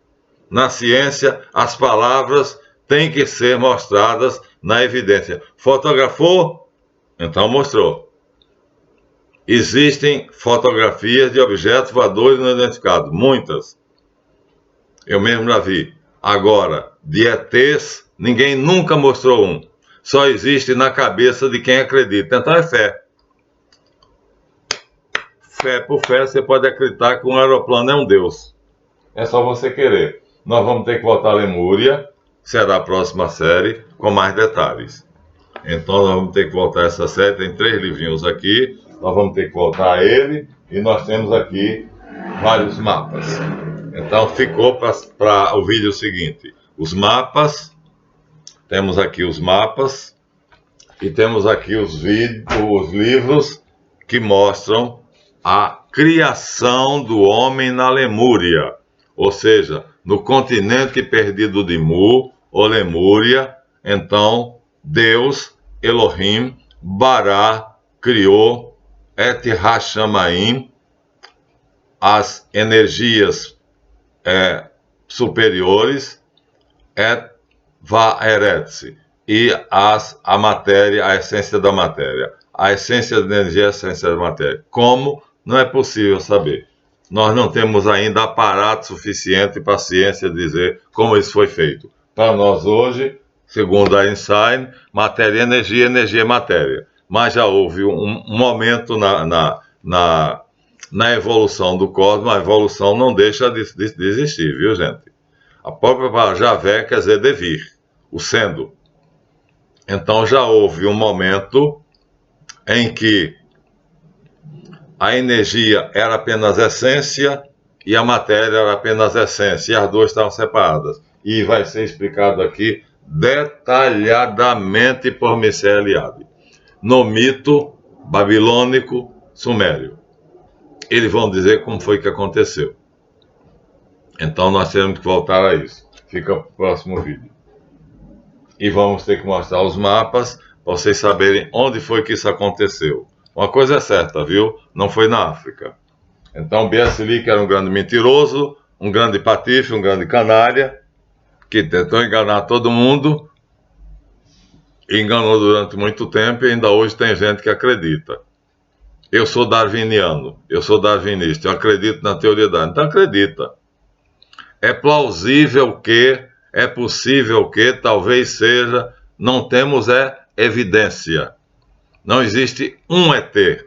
Na ciência, as palavras têm que ser mostradas na evidência. Fotografou? Então mostrou. Existem fotografias de objetos voadores não identificados, muitas. Eu mesmo já vi. Agora, de ETs, ninguém nunca mostrou um. Só existe na cabeça de quem acredita. Então é fé. Fé por fé, você pode acreditar que um aeroplano é um Deus. É só você querer. Nós vamos ter que voltar a Lemúria, será a próxima série, com mais detalhes. Então nós vamos ter que voltar a essa série, tem 3 livrinhos aqui. Nós vamos ter que voltar a ele e nós temos aqui vários mapas. Então ficou para o vídeo seguinte. Os mapas, temos aqui os mapas e temos aqui os livros que mostram a criação do homem na Lemúria. Ou seja, no continente perdido de Mu, ou Lemúria, então Deus, Elohim, Bará, criou Et Hashamayim, as energias superiores, Et Vaeretz, e a matéria, a essência da matéria. A essência da energia é a essência da matéria. Como? Não é possível saber. Nós não temos ainda aparato suficiente para a ciência dizer como isso foi feito. Para nós hoje, segundo Einstein, matéria é energia, energia é matéria. Mas já houve um momento na evolução do cosmos, a evolução não deixa de existir, viu, gente? A própria palavra Javé quer dizer devir, o sendo. Então já houve um momento em que a energia era apenas essência e a matéria era apenas essência, e as duas estavam separadas. E vai ser explicado aqui detalhadamente por Mircea Eliade, no mito babilônico sumério. Eles vão dizer como foi que aconteceu. Então nós temos que voltar a isso. Fica para o próximo vídeo. E vamos ter que mostrar os mapas para vocês saberem onde foi que isso aconteceu. Uma coisa é certa, viu? Não foi na África. Então B.S. Lee, que era um grande mentiroso, um grande patife, um grande canalha, que tentou enganar todo mundo, enganou durante muito tempo e ainda hoje tem gente que acredita. Eu sou darwiniano, eu sou darwinista, eu acredito na teoria da... Então acredita. É plausível que, é possível que, talvez seja, não temos evidência. Não existe um ET.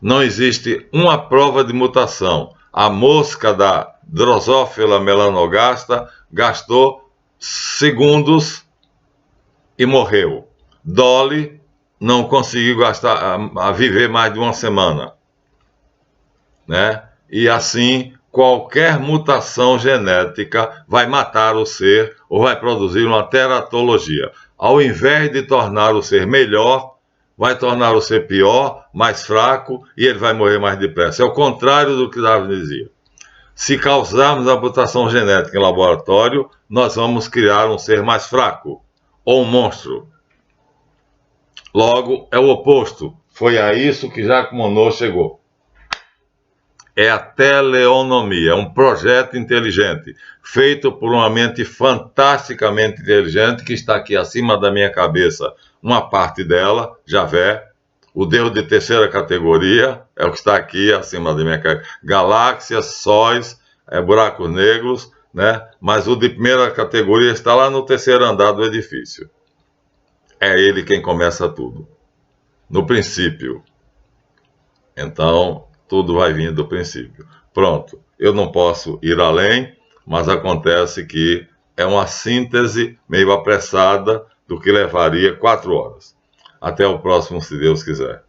Não existe uma prova de mutação. A mosca da Drosophila melanogaster gastou segundos e morreu. Dolly não conseguiu viver mais de uma semana, né? E assim, qualquer mutação genética vai matar o ser ou vai produzir uma teratologia. Ao invés de tornar o ser melhor, vai tornar o ser pior, mais fraco, e ele vai morrer mais depressa. É o contrário do que Darwin dizia. Se causarmos a mutação genética em laboratório, nós vamos criar um ser mais fraco, ou um monstro. Logo, é o oposto. Foi a isso que Jacques Monod chegou. É a teleonomia, é um projeto inteligente, feito por uma mente fantasticamente inteligente que está aqui acima da minha cabeça. Uma parte dela, Javé, o Deus de terceira categoria, é o que está aqui acima da minha cabeça. Galáxias, sóis, buracos negros, né? Mas o de primeira categoria está lá no terceiro andar do edifício. É ele quem começa tudo, no princípio. Então, tudo vai vir do princípio. Pronto, eu não posso ir além, mas acontece que é uma síntese meio apressada do que levaria 4 horas. Até o próximo, se Deus quiser.